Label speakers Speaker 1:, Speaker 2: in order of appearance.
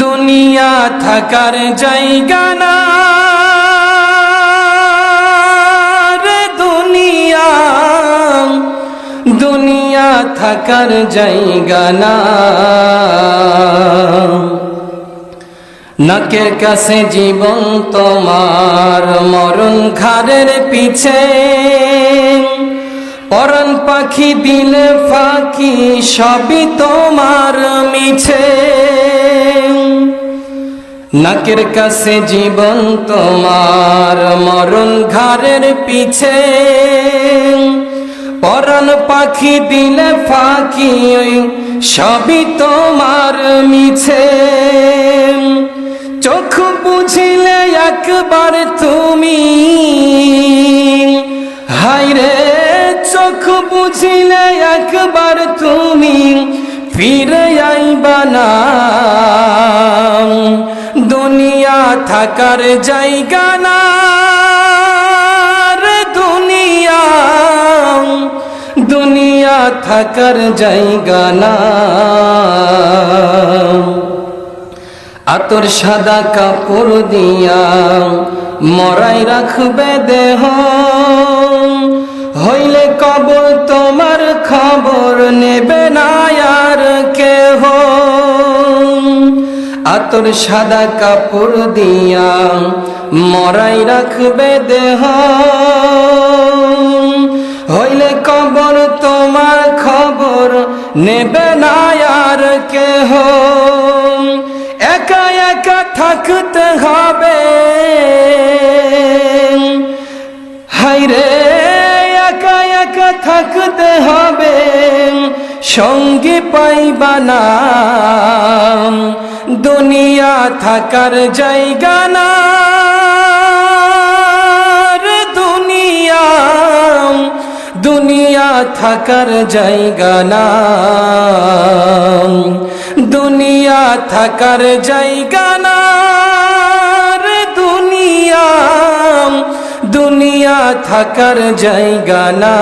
Speaker 1: দুনিয়া থাকার জায়গা না রে, দুনিয়া দুনিয়া থাকার জায়গা না। নাকের কাছে জীবন তোমার, মরণ ঘাড়ের পিছে, পরাণ পাখি দিলে ফাঁকি, সবই তোমার মিছে। নাকের কাছে জীবন তোমার, মরণ ঘাড়ের পিছে, পরাণ পাখি দিলে ফাঁকি, সবই তোমার মিছে। চোখ বুঝিলে একবার তুমি, হায়রে চোখ বুঝিলে একবার তুমি, ফিরে আইবা না। দুনিয়া থাকার জায়গা না রে, দুনিয়া দুনিয়া থাকার জায়গা না। আতর সাদা কাপড় দিয়া মরাই রাখবে দেহ, হইলে কবর তোমার খবর নেবে না আর কেহ। আতর সাদা কাপড় দিয়া মরাই রাখবে দেহ, হইলে কবর তোমার খবর নেবে না আর কেহ। একা একা থাকতে হবে, হায়রে একা একা থাকতে হবে, সঙ্গী পাইবা না। দুনিয়া থাকার জায়গা না রে, দুনিয়া দুনিয়া থাকার জায়গা না। দুনিয়া থাকার জায়গা না রে, দুনিয়া দুনিয়া থাকার জায়গা না।